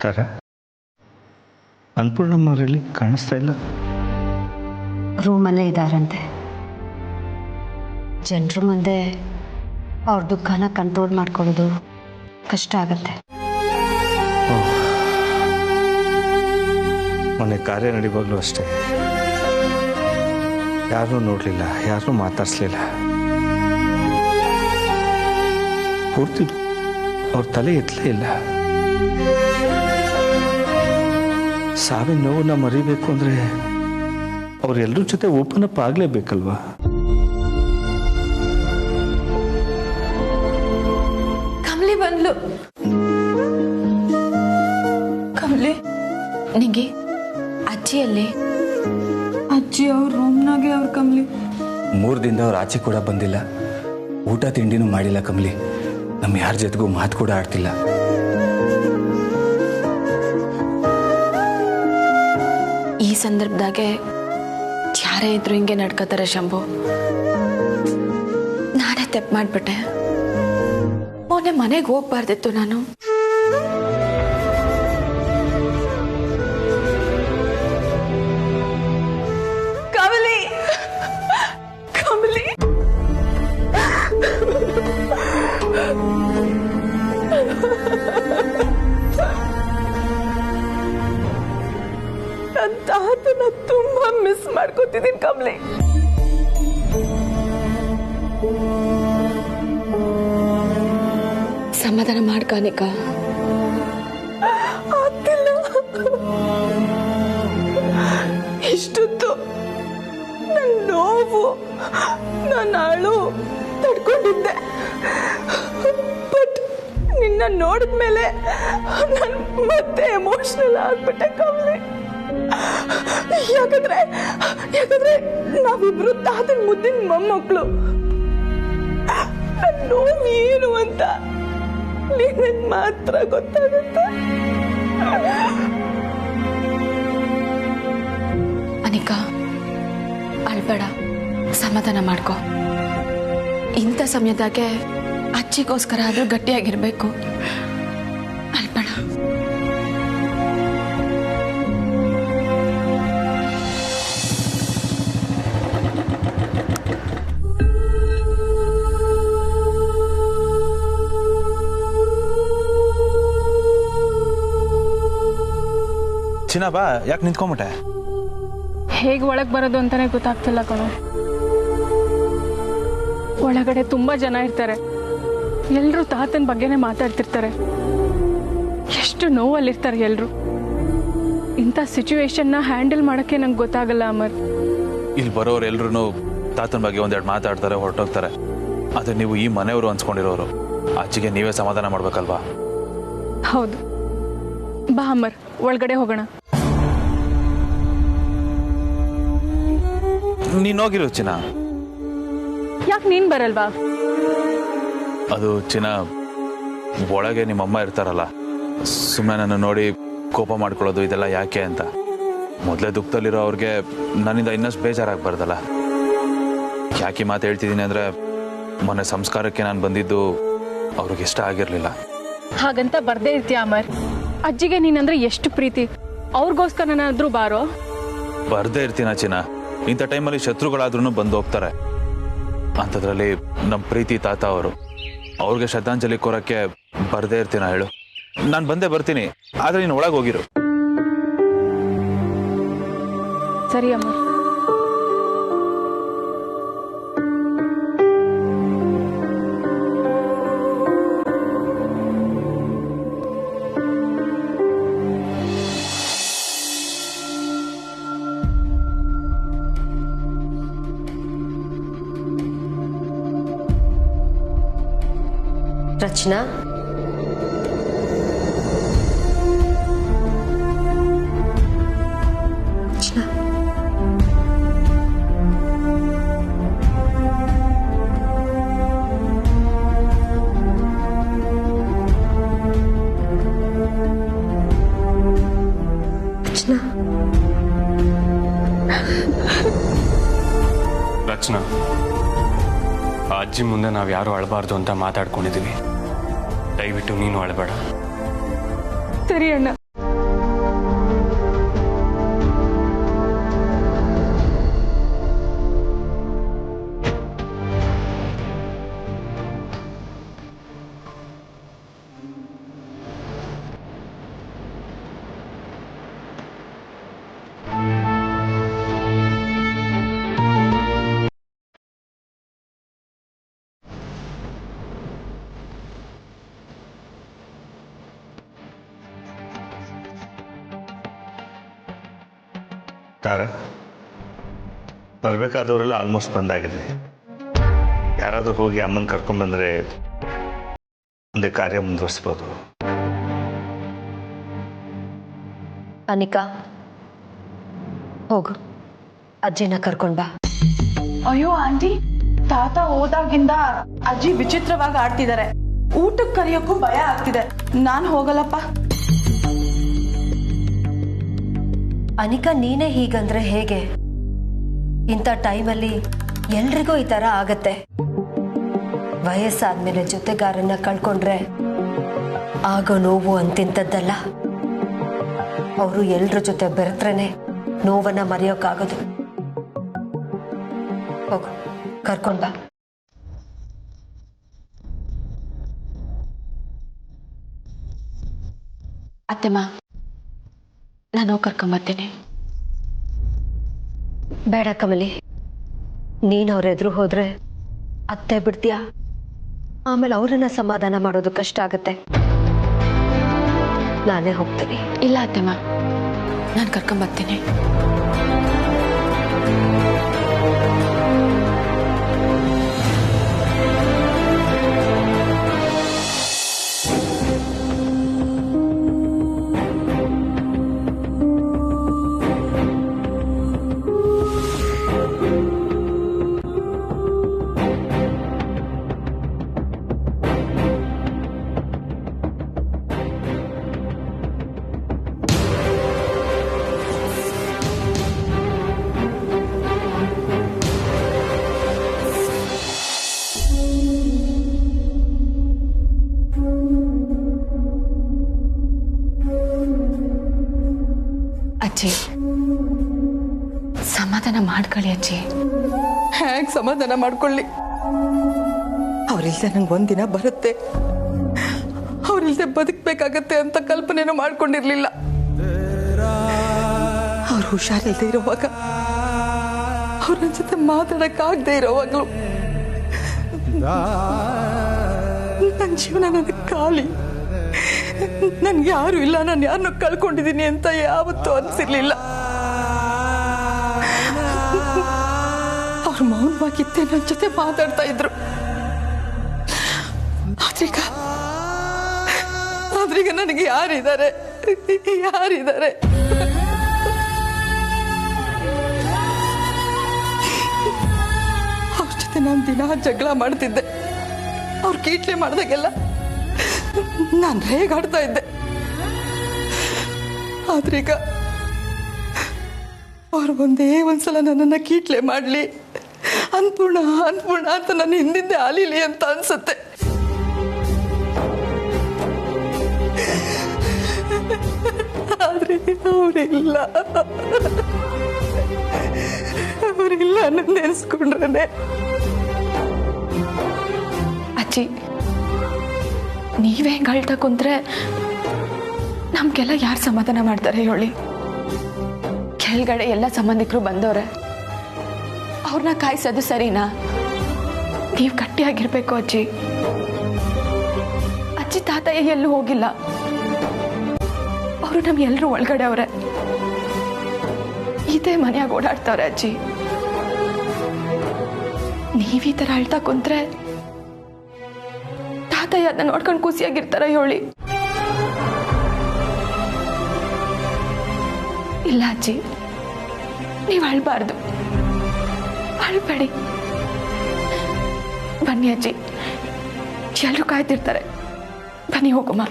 ತರ ಅನ್ನಪೂರ್ಣಮ್ಮವರಲ್ಲಿ ಕಾಣಿಸ್ತಾ ಇಲ್ಲ. ರೂಮಲ್ಲೇ ಇದ್ದಾರಂತೆ. ಜನರ ಮುಂದೆ ಅವ್ರ ದುಃಖನ ಕಂಟ್ರೋಲ್ ಮಾಡ್ಕೊಳ್ಳೋದು ಕಷ್ಟ ಆಗತ್ತೆ. ಮೊನ್ನೆ ಕಾರ್ಯ ನಡಿವಾಗಲೂ ಅಷ್ಟೇ, ಯಾರನ್ನೂ ನೋಡಲಿಲ್ಲ, ಯಾರನ್ನೂ ಮಾತಾಡಿಸ್ಲಿಲ್ಲ. ಪೂರ್ತಿ ಅವ್ರ ತಲೆ ಎತ್ತಲೇ ಇಲ್ಲ. ಸಾವಿನ ನೋವನ್ನ ಮರಿಬೇಕು ಅಂದರೆ ಅವ್ರೆಲ್ಲರ ಜೊತೆ ಓಪನ್ ಅಪ್ ಆಗಲೇಬೇಕಲ್ವಾ? ಕಮಲಿ ಬಂದ್ಲು. ಕಮಲಿ, ನಿಂಗೆ ಅಜ್ಜಿಯಲ್ಲಿ? ಅಜ್ಜಿ ಅವ್ರ ರೂಮ್ನಾಗೆ ಅವ್ರ ಕಮಲಿ. 3 ದಿನದ ಅವ್ರು ಆಚೆ ಕೂಡ ಬಂದಿಲ್ಲ, ಊಟ ತಿಂಡಿನೂ ಮಾಡಿಲ್ಲ ಕಮಲಿ. ನಮ್ಮ ಯಾರ ಜೊತೆಗೂ ಮಾತು ಕೂಡ ಆಡ್ತಿಲ್ಲ. ಈ ಸಂದರ್ಭದಾಗೆ ಯಾರೇ ಇದ್ರು ಹಿಂಗೆ ನಡ್ಕೋತಾರೆ ಶಂಭು. ನಾನೇ ತೆಪ್ಪು ಮಾಡ್ಬಿಟ್ಟೆ. ಮೊನ್ನೆ ಮನೆಗೆ ಹೋಗ್ಬಾರ್ದಿತ್ತು ನಾನು. ಕಮಲಿ, ಕಮಲಿ, ನನ್ನ ತಾತನ ತುಂಬಾ ಮಿಸ್ ಮಾಡ್ಕೊತಿದ್ದೀನಿ ಕಮಲಿ. ಸಮಾಧಾನ ಮಾಡ್ಕಾನಿಕ ಆಗ್ತಿಲ್ಲ. ಇಷ್ಟೊತ್ತು ನನ್ನ ನೋವು, ನನ್ನ ಅಳು ತಡ್ಕೊಂಡಿದ್ದೆ. ಬಟ್ ನಿನ್ನ ನೋಡಿದ್ಮೇಲೆ ನಾನು ಮತ್ತೆ ಎಮೋಷನಲ್ ಆಗ್ಬಿಟ್ಟೆ ಕಮಲಿ. ಯಾಕಂದ್ರೆ ನಾವಿಬ್ರು ತಾತನ ಮುದ್ದಿನ ಮೊಮ್ಮಕ್ಕಳು. ನೋವು ಏನು ಅಂತ ನಿನಗೆ ಮಾತ್ರ ಗೊತ್ತಾಗುತ್ತೆ. ಅನಿಕಾ, ಅಳ್ಬೇಡ, ಸಮಾಧಾನ ಮಾಡ್ಕೊ. ಇಂಥ ಸಮಯದಾಗೆ ಅಜ್ಜಿಗೋಸ್ಕರ ಆದ್ರೂ ಗಟ್ಟಿಯಾಗಿರ್ಬೇಕು. ಅಳ್ಬೇಡ. ಚಿನ್ನ ಬಾ, ಯಾಕೆ ನಿಂತ್ಕೊಂಬಿಟ್ಟೆ? ಹೇಗೆ ಒಳಗೆ ಬರೋದು ಅಂತಾನೆ ಗೊತ್ತಾಗ್ತಿಲ್ಲ ಕಣೋ. ಒಳಗಡೆ ತುಂಬಾ ಜನ ಇರ್ತಾರೆ, ಎಲ್ಲರೂ ತಾತನ ಬಗ್ಗೆನೇ ಮಾತಾಡ್ತಿರ್ತಾರೆ. ಎಷ್ಟು ನೋವಲ್ಲಿರ್ತಾರೆ ಎಲ್ಲರೂ. ಇಂಥ ಸಿಚುವೇಶನ್ನ ಹ್ಯಾಂಡಲ್ ಮಾಡೋಕ್ಕೆ ನಂಗೆ ಗೊತ್ತಾಗಲ್ಲ ಅಮರ್. ಇಲ್ಲಿ ಬರೋರು ಎಲ್ರು ತಾತನ ಬಗ್ಗೆ ಒಂದೆರಡು ಮಾತಾಡ್ತಾರೆ, ಹೊರಟೋಗ್ತಾರೆ. ಆದರೆ ನೀವು ಈ ಮನೆಯವರು ಅನ್ಸ್ಕೊಂಡಿರೋರು, ಅಜ್ಜಿಗೆ ನೀವೇ ಸಮಾಧಾನ ಮಾಡ್ಬೇಕಲ್ವಾ? ಹೌದು, ಬಾ ಅಮರ್, ಒಳಗಡೆ ಹೋಗೋಣ. ನೀನು ಹೋಗಿರು ಚಿನ್ನ. ಯಾಕೆ ನೀನ್ ಬರಲ್ವಾ? ಅದು ಚಿನ್ನ, ಒಳಗೆ ನಿಮ್ಮಮ್ಮ ಇರ್ತಾರಲ್ಲ, ಸುಮ್ಮನೆ ನನ್ನ ನೋಡಿ ಕೋಪ ಮಾಡ್ಕೊಳ್ಳೋದು ಇದೆಲ್ಲ ಯಾಕೆ ಅಂತ. ಮೊದಲೇ ದುಃಖದಲ್ಲಿರೋ ಅವ್ರಿಗೆ ನನ್ನಿಂದ ಇನ್ನಷ್ಟು ಬೇಜಾರಾಗಬಾರ್ದಲ್ಲ. ಯಾಕೆ ಮಾತು ಹೇಳ್ತಿದ್ದೀನಿ ಅಂದರೆ, ಮೊನ್ನೆ ಸಂಸ್ಕಾರಕ್ಕೆ ನಾನು ಬಂದಿದ್ದು ಅವ್ರಿಗೆ ಇಷ್ಟ ಆಗಿರಲಿಲ್ಲ. ಹಾಗಂತ ಬರ್ದೇ ಇರ್ತೀಯ ಅಮರ್. ಅಜ್ಜಿಗೆ ನೀನಂದ್ರೆ ಎಷ್ಟು ಪ್ರೀತಿ, ಅವ್ರಿಗೋಸ್ಕರ ನಾನಾದ್ರೂ ಬಾರೋ. ಬರ್ದೇ ಇರ್ತೀನ ಚಿನ್ನ. ಇಂಥ ಟೈಮಲ್ಲಿ ಶತ್ರುಗಳಾದ್ರೂ ಬಂದು ಹೋಗ್ತಾರೆ. ಅಂಥದ್ರಲ್ಲಿ ನಮ್ಮ ಪ್ರೀತಿ ತಾತ ಅವರು, ಅವ್ರಿಗೆ ಶ್ರದ್ಧಾಂಜಲಿ ಕೋರಕ್ಕೆ ಬರ್ದೇ ಇರ್ತೀನ ಹೇಳು? ನಾನು ಬಂದೇ ಬರ್ತೀನಿ, ಆದರೆ ನೀನು ಒಳಗೆ ಹೋಗಿರು. ಸರಿ ಅಮ್ಮ. ರಚನಾ, ರಚನಾ, ಆ ಅಜ್ಜಿ ಮುಂದೆ ನಾವು ಯಾರು ಅಳಬಾರ್ದು ಅಂತ ಮಾತಾಡ್ಕೊಂಡಿದ್ದೀವಿ. ದಯವಿಟ್ಟು ನೀನು ಅಳಬೇಡ. ಸರಿ ಅಣ್ಣ. ತಾರ ಬರಬೇಕಾದವರೆಲ್ಲ ಆಲ್ಮೋಸ್ಟ್ ಬಂದಾಗಿದೆ. ಯಾರಾದರೂ ಹೋಗಿ ಅಮ್ಮನ ಕರ್ಕೊಂಡ್ಬಂದರೆ ಮುಂದೆ ಕಾರ್ಯ ಮುಂದುವರಿಸ್ಬೋದು. ಅನಿಕಾ, ಹೋಗು, ಅಜ್ಜಿನ ಕರ್ಕೊಂಡ್ ಬಾ. ಅಯ್ಯೋ ಆಂಟಿ, ತಾತ ಹೋದಾಗಿಂದ ಅಜ್ಜಿ ವಿಚಿತ್ರವಾಗಿ ಆಡ್ತಿದ್ದಾರೆ. ಊಟಕ್ಕೆ ಕರೆಯೋಕ್ಕೂ ಭಯ ಆಗ್ತಿದೆ. ನಾನು ಹೋಗಲ್ಲಪ್ಪ. ಅನಿಕಾ, ನೀನೇ ಹೀಗಂದ್ರೆ ಹೇಗೆ? ಇಂಥ ಟೈಮಲ್ಲಿ ಎಲ್ರಿಗೂ ಈ ಥರ ಆಗತ್ತೆ. ವಯಸ್ಸಾದ್ಮೇಲೆ ಜೊತೆಗಾರನ್ನ ಕಳ್ಕೊಂಡ್ರೆ ಆಗೋ ನೋವು ಅಂತಿಂಥದ್ದಲ್ಲ. ಅವರು ಎಲ್ರ ಜೊತೆ ಬೆರೆತ್ರೇನೆ ನೋವನ್ನ ಮರೆಯೋಕ್ಕಾಗೋದು. ಹೋಗು, ಕರ್ಕೊಂಡ್ ಬಾ. ಅತ್ತೆಮ್ಮ, ನಾನು ಕರ್ಕೊಂಬರ್ತೀನಿ. ಬೇಡ ಕಮಲಿ, ನೀನು ಅವ್ರ ಎದುರು ಹೋದ್ರೆ ಅತ್ತೆ ಬಿಡ್ತೀಯಾ? ಆಮೇಲೆ ಅವರನ್ನ ಸಮಾಧಾನ ಮಾಡೋದು ಕಷ್ಟ ಆಗತ್ತೆ. ನಾನೇ ಹೋಗ್ತೀನಿ. ಇಲ್ಲ ಅತ್ತೆಮ್ಮ, ನಾನು ಕರ್ಕೊಂಬರ್ತೀನಿ. ಅಜ್ಜಿ, ಸಮಾಧಾನ ಮಾಡ್ಕೊಳ್ಳಿ ಅಜ್ಜಿ. ಹೇಗೆ ಸಮಾಧಾನ ಮಾಡ್ಕೊಳ್ಳಿ? ಅವ್ರಿಲ್ದೆ ನಂಗೆ ಒಂದಿನ ಬರುತ್ತೆ, ಅವ್ರಿಲ್ದೆ ಬದುಕಬೇಕಾಗತ್ತೆ ಅಂತ ಕಲ್ಪನೆನೂ ಮಾಡ್ಕೊಂಡಿರ್ಲಿಲ್ಲ. ಅವ್ರು ಹುಷಾರಿಲ್ದೆ ಇರೋವಾಗ, ಅವ್ರ ಜೊತೆ ಮಾತಾಡಕ್ಕಾಗದೆ ಇರೋವಾಗ್ಲೂ ನನ್ನ ಜೀವನ ನನಗೆ ಖಾಲಿ. ನನ್ಗೆ ಯಾರು ಇಲ್ಲ, ನಾನು ಯಾರನ್ನೂ ಕಳ್ಕೊಂಡಿದ್ದೀನಿ ಅಂತ ಯಾವತ್ತೂ ಅನ್ಸಿರ್ಲಿಲ್ಲ. ಅವ್ರ ಮೌನವಾಗಿತ್ತೆ ನನ್ನ ಜೊತೆ ಮಾತಾಡ್ತಾ ಇದ್ರು. ಆದ್ರೀಗ ನನಗೆ ಯಾರಿದ್ದಾರೆ? ಅವ್ರ ಜೊತೆ ನಾನು ದಿನ ಜಗಳ ಮಾಡ್ತಿದ್ದೆ. ಅವ್ರು ಕೀಟ್ಲೆ ಮಾಡ್ದಾಗೆಲ್ಲ ನಾನು ಹೇಗಾಡ್ತಾ ಇದ್ದೆ. ಆದ್ರೀಗ ಅವ್ರು ಒಂದೇ ಒಂದ್ಸಲ ನನ್ನನ್ನು ಕೀಟ್ಲೆ ಮಾಡಲಿ, ಅನ್ಪೂರ್ಣ ಅಂತ ನನ್ನ ಹಿಂದಿಂದೆ ಆಲಿಲಿ ಅಂತ ಅನ್ಸುತ್ತೆ. ಆದ್ರೆ ಅವರಿಲ್ಲ ನನ್ನ ನೆನೆಸ್ಕೊಂಡ್ರೆ. ಅಜ್ಜಿ, ನೀವೇ ಹೆಂಗೆ ಅಳ್ತಾ ಕುಂತ್ರೆ ನಮಗೆಲ್ಲ ಯಾರು ಸಮಾಧಾನ ಮಾಡ್ತಾರೆ ಹೇಳಿ? ಕೆಳಗಡೆ ಎಲ್ಲ ಸಂಬಂಧಿಕರು ಬಂದವ್ರೆ, ಅವ್ರನ್ನ ಕಾಯಿಸೋದು ಸರಿನಾ? ನೀವು ಗಟ್ಟಿಯಾಗಿರ್ಬೇಕು ಅಜ್ಜಿ. ಅಜ್ಜಿ ತಾತ ಎಲ್ಲೂ ಹೋಗಿಲ್ಲ, ಅವರು ನಮ್ಗೆಲ್ಲರೂ ಒಳಗಡೆ ಅವ್ರೆ. ಇದೇ ಮನೆಯಾಗ ಓಡಾಡ್ತಾವ್ರೆ ಅಜ್ಜಿ. ನೀವೀ ಥರ ಅಳ್ತಾ ಕುಂತ್ರೆ ತಾತಯ್ಯ ಅದನ್ನ ನೋಡ್ಕೊಂಡು ಖುಷಿಯಾಗಿರ್ತಾರ ಹೇಳಿ? ಇಲ್ಲ ಅಜ್ಜಿ, ನೀವು ಅಳ್ಬಾರ್ದು, ಅಳ್ಬೇಡಿ. ಬನ್ನಿ ಅಜ್ಜಿ, ಎಲ್ಲರೂ ಕಾಯ್ತಿರ್ತಾರೆ. ಬನ್ನಿ ಹೋಗುಮ್ಮ.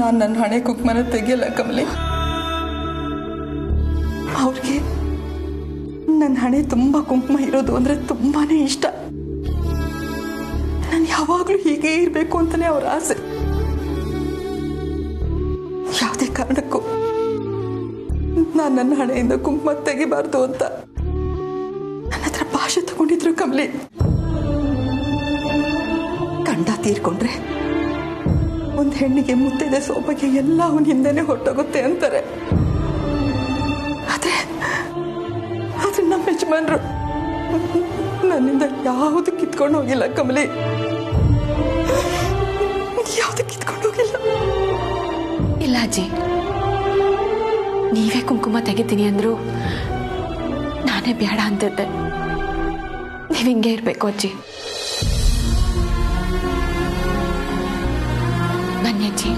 ನಾನು ನನ್ನ ಹಣೆ ಕುಂಕುಮನ ತೆಗಿಯಲ್ಲ ಕಮಲಿ. ಅವ್ರಿಗೆ ನನ್ನ ಹಣೆ ತುಂಬ ಕುಂಕುಮ ಇರೋದು ಅಂದರೆ ತುಂಬಾನೇ ಇಷ್ಟ. ನಾನು ಯಾವಾಗಲೂ ಹೀಗೆ ಇರಬೇಕು ಅಂತಾನೆ ಅವ್ರ ಆಸೆ. ಯಾವುದೇ ಕಾರಣಕ್ಕೂ ನಾನು ನನ್ನ ಹಣೆಯಿಂದ ಕುಂಕುಮ ತೆಗಿಬಾರ್ದು ಅಂತ ನನ್ನ ಹತ್ರ ಭಾಷೆ ತಗೊಂಡಿದ್ರು ಕಮಲಿ. ಗಂಡ ತೀರ್ಕೊಂಡ್ರೆ ಒಂದು ಹೆಣ್ಣಿಗೆ ಮುತ್ತಿದೆ ಸೋಬಗೆ ಎಲ್ಲ ಅವನ ಹಿಂದೆನೆ ಹೊಟ್ಟೋಗುತ್ತೆ ಅಂತಾರೆ. ಆದ್ರೆ ನಮ್ಮ ಯಜಮಾನ್ರು ನನ್ನಿಂದ ಯಾವುದು ಕಿತ್ಕೊಂಡು ಹೋಗಿಲ್ಲ ಕಮಲಿ, ಯಾವುದು ಕಿತ್ಕೊಂಡು ಹೋಗಿಲ್ಲ. ಇಲ್ಲ ಅಜ್ಜಿ, ನೀವೇ ಕುಂಕುಮ ತೆಗಿತೀನಿ ಅಂದ್ರು ನಾನೇ ಬೇಡ ಅಂತಿದ್ದೆ. ನೀವು ಹಿಂಗೆ ಇರಬೇಕು ಅಜ್ಜಿ. ಬನ್ನಿ ಅಜ್ಜಿ.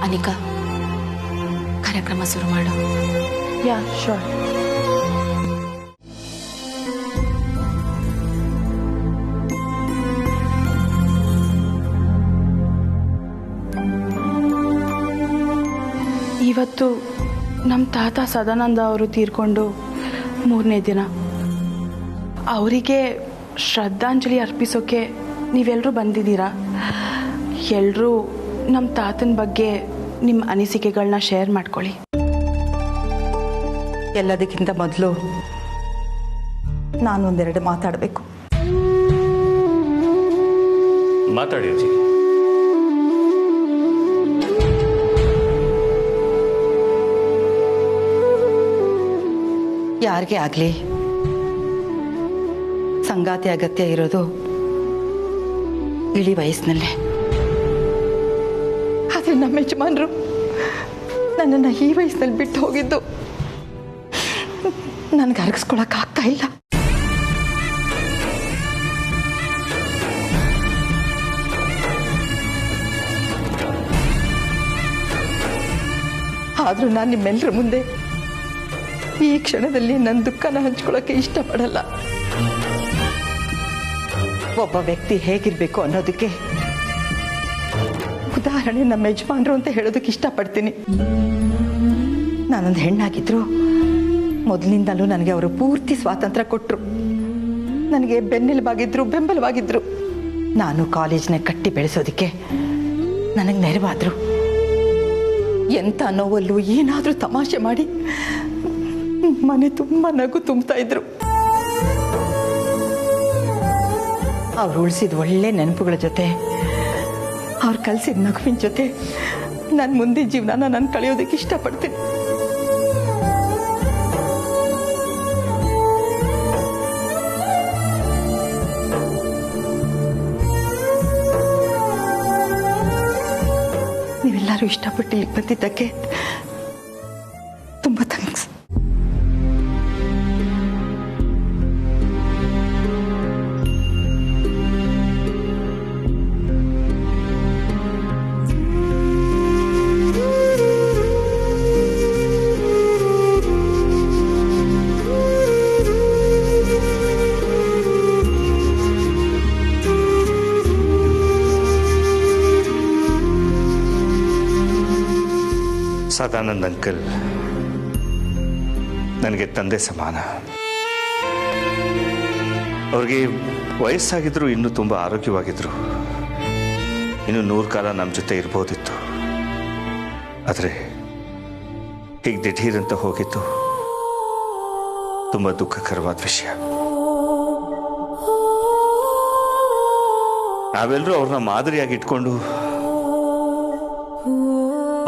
ಅನಿಕಾ, ಕಾರ್ಯಕ್ರಮ ಶುರು ಮಾಡು. Yeah sure. ಇವತ್ತು ನಮ್ಮ ತಾತ ಸದಾನಂದ ಅವರು ತೀರ್ಕೊಂಡು 3ನೇ ದಿನ. ಅವರಿಗೆ ಶ್ರದ್ಧಾಂಜಲಿ ಅರ್ಪಿಸೋಕೆ ನೀವೆಲ್ಲರೂ ಬಂದಿದ್ದೀರಾ. ಎಲ್ಲರೂ ನಮ್ಮ ತಾತನ ಬಗ್ಗೆ ನಿಮ್ಮ ಅನಿಸಿಕೆಗಳನ್ನ ಶೇರ್ ಮಾಡ್ಕೊಳ್ಳಿ. ಎಲ್ಲದಕ್ಕಿಂತ ಮೊದಲು ನಾನೊಂದೆರಡು ಮಾತಾಡಬೇಕು. ಮಾತಾಡಿ ಅಜ್ಜಿ. ಯಾರಿಗೆ ಆಗಲಿ ಸಂಗಾತಿ ಅಗತ್ಯ ಇರೋದು ಇಳಿ ವಯಸ್ಸಿನಲ್ಲೇ. ಆದರೆ ನಮ್ಮ ಯಜಮಾನರು ನನ್ನನ್ನು ಈ ವಯಸ್ಸಿನಲ್ಲಿ ಬಿಟ್ಟು ಹೋಗಿದ್ದು ನನಗೆ ಅರಗಿಸ್ಕೊಳಕ್ಕಾಗ್ತಾ ಇಲ್ಲ. ಆದರೂ ನಾನು ನಿಮ್ಮೆಲ್ಲರ ಮುಂದೆ ಈ ಕ್ಷಣದಲ್ಲಿ ನನ್ನ ದುಃಖನ ಹಂಚ್ಕೊಳ್ಳೋಕೆ ಇಷ್ಟಪಡಲ್ಲ. ಒಬ್ಬ ವ್ಯಕ್ತಿ ಹೇಗಿರ್ಬೇಕು ಅನ್ನೋದಕ್ಕೆ ಉದಾಹರಣೆ ನಮ್ಮ ಯಜಮಾನರು ಅಂತ ಹೇಳೋದಕ್ಕೆ ಇಷ್ಟಪಡ್ತೀನಿ. ನಾನೊಂದು ಹೆಣ್ಣಾಗಿದ್ರು ಮೊದಲಿನಿಂದಲೂ ನನಗೆ ಅವರು ಪೂರ್ತಿ ಸ್ವಾತಂತ್ರ್ಯ ಕೊಟ್ಟರು. ನನಗೆ ಬೆನ್ನೆಲುಬಾಗಿದ್ರು, ಬೆಂಬಲವಾಗಿದ್ರು. ನಾನು ಕಾಲೇಜ್ನ ಕಟ್ಟಿ ಬೆಳೆಸೋದಕ್ಕೆ ನನಗೆ ನೆರವಾದ್ರು. ಎಂಥ ನೋವಲ್ಲೂ ಏನಾದರೂ ತಮಾಷೆ ಮಾಡಿ ಮನೆ ತುಂಬ ನಗು ತುಂಬ್ತಾ ಇದ್ರು. ಅವ್ರು ಉಳಿಸಿದ ಒಳ್ಳೆ ನೆನಪುಗಳ ಜೊತೆ, ಅವ್ರು ಕಲಿಸಿದ ನಗುವಿನ ಜೊತೆ ನನ್ನ ಮುಂದಿನ ಜೀವನನ ನಾನು ಕಳೆಯೋದಕ್ಕೆ ಇಷ್ಟಪಡ್ತೀನಿ. ನೀವೆಲ್ಲರೂ ಇಷ್ಟಪಟ್ಟು ಇಲ್ಲಿ ಬಂದಿದ್ದಕ್ಕೆ ತುಂಬ ಥ್ಯಾಂಕ್ಸ್. ಸದಾನಂದ್ ಅಂಕಲ್ ನನಗೆ ತಂದೆ ಸಮಾನ. ಅವ್ರಿಗೆ ವಯಸ್ಸಾಗಿದ್ರು ಇನ್ನೂ ತುಂಬ ಆರೋಗ್ಯವಾಗಿದ್ರು. ಇನ್ನು 100 ಕಾಲ ನಮ್ಮ ಜೊತೆ ಇರ್ಬೋದಿತ್ತು. ಆದರೆ ಹೀಗೆ ದಿಢೀರಂತ ಹೋಗಿತ್ತು ತುಂಬ ದುಃಖಕರವಾದ ವಿಷಯ. ನಾವೆಲ್ಲರೂ ಅವ್ರನ್ನ ಮಾದರಿಯಾಗಿ ಇಟ್ಕೊಂಡು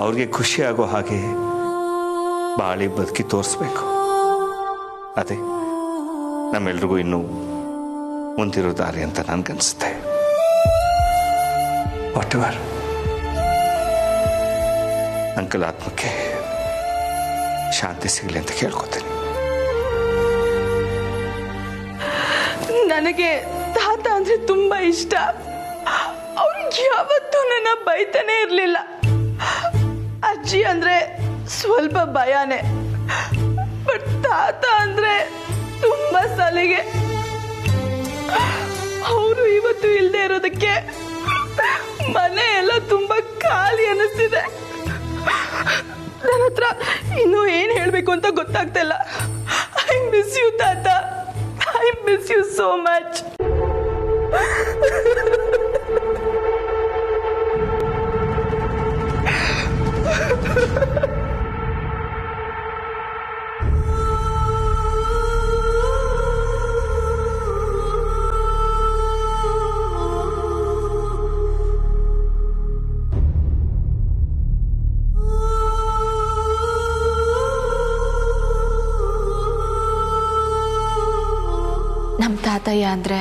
ಅವ್ರಿಗೆ ಖುಷಿ ಆಗೋ ಹಾಗೆ ಬಾಳಿ ಬದುಕಿ ತೋರಿಸ್ಬೇಕು. ಅದೇ ನಮ್ಮೆಲ್ರಿಗೂ ಇನ್ನೂ ಮುಂದಿರೋ ದಾರಿ ಅಂತ ನನ್ಗನ್ಸುತ್ತೆ. ವಾಟೆವರ್, ಅಂಕಲ್ ಆತ್ಮಕ್ಕೆ ಶಾಂತಿ ಸಿಗಲಿ ಅಂತ ಕೇಳ್ಕೊತೀನಿ. ನನಗೆ ತಾತ ಅಂದ್ರೆ ತುಂಬಾ ಇಷ್ಟ. ಅವ್ರಿಗೆ ಯಾವತ್ತೂ ನನ್ನ ಬೈತಾನೆ ಇರಲಿಲ್ಲ. ಅಜ್ಜಿ ಅಂದ್ರೆ ಸ್ವಲ್ಪ ಭಯನೇ, ಬಟ್ ತಾತ ಅಂದ್ರೆ ತುಂಬಾ ಸಲಿಗೆ. ಅವರು ಇವತ್ತು ಇಲ್ಲದೆ ಇರೋದಕ್ಕೆ ಮನೆ ಎಲ್ಲ ತುಂಬಾ ಖಾಲಿ ಅನ್ನಿಸ್ತಿದೆ. ನನ್ನ ಹತ್ರ ಇನ್ನು ಏನ್ ಹೇಳ್ಬೇಕು ಅಂತ ಗೊತ್ತಾಗ್ತಾ ಇಲ್ಲ. ಐ ಮಿಸ್ ಯು ತಾತ, I miss you so much. ನಮ್ಮ ತಾತಯ್ಯ ಅಂದ್ರೆ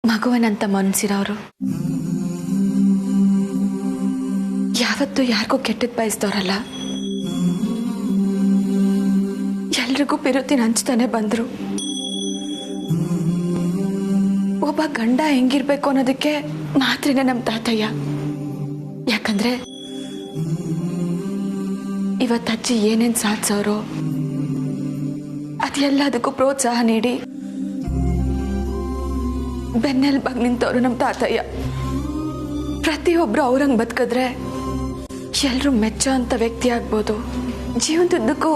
ಮಗುವನಂತ ಮನ್ಸಿರೋರು. ಯಾವತ್ತೂ ಯಾರಿಗೂ ಕೆಟ್ಟದ್ ಬಯಸ್ದವ್ರಲ್ಲ. ಎಲ್ರಿಗೂ ಪಿರುತಿನ ಹಂಚ್ತಾನೆ ಬಂದ್ರು. ಒಬ್ಬ ಗಂಡ ಹೆಂಗಿರ್ಬೇಕು ಅನ್ನೋದಕ್ಕೆ ಮಾತ್ರನೇ ನಮ್ಮ ತಾತಯ್ಯ. ಯಾಕಂದ್ರೆ ಇವತ್ತಜ್ಜಿ ಏನೇನ್ ಸಾಧಿಸೋರು ಅದೆಲ್ಲದಕ್ಕೂ ಪ್ರೋತ್ಸಾಹ ನೀಡಿ ಬೆನ್ನೆಲುಬಾಗಿ ನಿಂತವ್ರು ನಮ್ಮ ತಾತಯ್ಯ. ಪ್ರತಿಯೊಬ್ರು ಅವ್ರಂಗೆ ಬದುಕಿದ್ರೆ ಎಲ್ರು ಮೆಚ್ಚೋ ಅಂತ ವ್ಯಕ್ತಿ ಆಗ್ಬೋದು, ಜೀವನದುದ್ದಕ್ಕೂ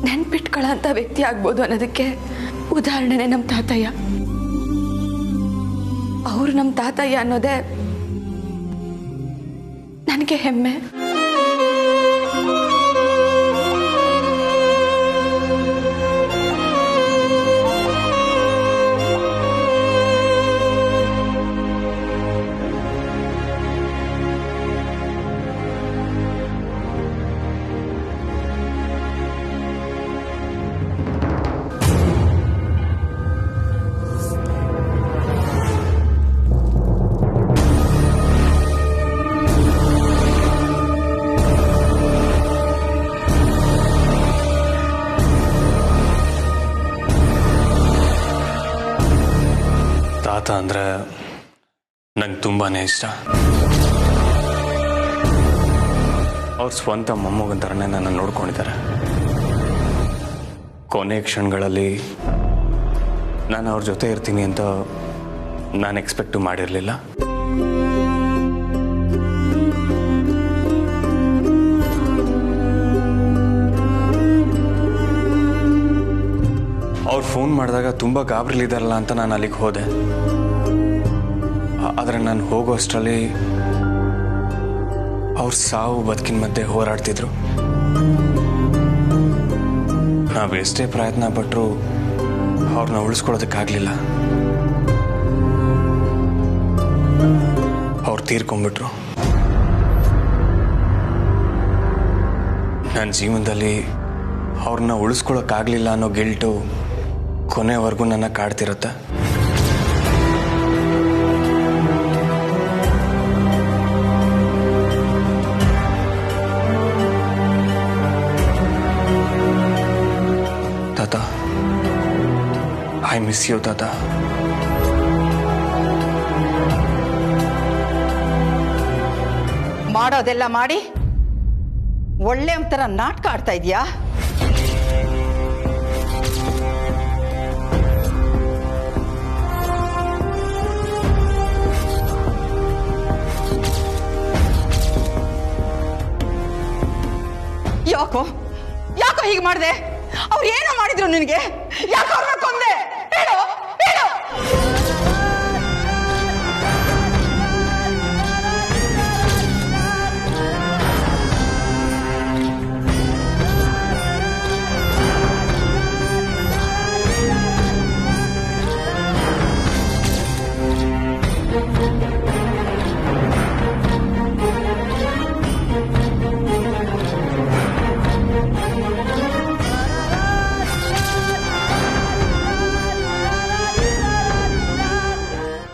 ನೆನ್ಪಿಟ್ಕೊಳ್ಳೋ ಅಂತ ವ್ಯಕ್ತಿ ಆಗ್ಬೋದು ಅನ್ನೋದಕ್ಕೆ ಉದಾಹರಣೆನೇ ನಮ್ಮ ತಾತಯ್ಯ. ಅವರು ನಮ್ಮ ತಾತಯ್ಯ ಅನ್ನೋದೇ ನನಗೆ ಹೆಮ್ಮೆ. ತಾತ ಅಂದರೆ ನಂಗೆ ತುಂಬಾ ಇಷ್ಟ. ಅವ್ರ ಸ್ವಂತ ಮೊಮ್ಮಗನ ಥರನೇ ನನ್ನ ನೋಡ್ಕೊಂಡಿದ್ದಾರೆ. ಕೊನೆ ಕ್ಷಣಗಳಲ್ಲಿ ನಾನು ಅವ್ರ ಜೊತೆ ಇರ್ತೀನಿ ಅಂತ ನಾನು ಎಕ್ಸ್ಪೆಕ್ಟು ಮಾಡಿರಲಿಲ್ಲ. ಅವ್ರು ಫೋನ್ ಮಾಡಿದಾಗ ತುಂಬ ಗಾಬರಿಲಿದ್ದಾರಲ್ಲ ಅಂತ ನಾನು ಅಲ್ಲಿಗೆ ಹೋದೆ. ಆದರೆ ನಾನು ಹೋಗೋ ಅಷ್ಟರಲ್ಲಿ ಅವ್ರ ಸಾವು ಬದುಕಿನ ಮಧ್ಯೆ ಹೋರಾಡ್ತಿದ್ರು. ನಾವು ಎಷ್ಟೇ ಪ್ರಯತ್ನ ಪಟ್ಟರು ಅವ್ರನ್ನ ಉಳಿಸ್ಕೊಳ್ಳೋದಕ್ಕಾಗಲಿಲ್ಲ. ಅವ್ರು ತೀರ್ಕೊಂಡ್ಬಿಟ್ರು. ನನ್ನ ಜೀವನದಲ್ಲಿ ಅವ್ರನ್ನ ಉಳಿಸ್ಕೊಳ್ಳೋಕ್ಕಾಗಲಿಲ್ಲ ಅನ್ನೋ ಗಿಲ್ಟು ಕೊನೆವರೆಗೂ ನನ್ನ ಕಾಡ್ತಿರುತ್ತೆ. ತಾತ, ಐ ಮಿಸ್ ಯು ತಾತ. ಮಾಡೋದೆಲ್ಲ ಮಾಡಿ ಒಳ್ಳೆ ಒಂಥರ ನಾಟಕ ಆಡ್ತಾ ಇದೀಯಾ? ಯಾಕೋ ಹೀಗೆ ಮಾಡಿದೆ? ಅವ್ರು ಏನೋ ಮಾಡಿದ್ರು ನಿನಗೆ? ಯಾಕೋ ಅವ್ರನ್ನ ಕೊಂದೆ? ಹೇಳು ಹೇಳು.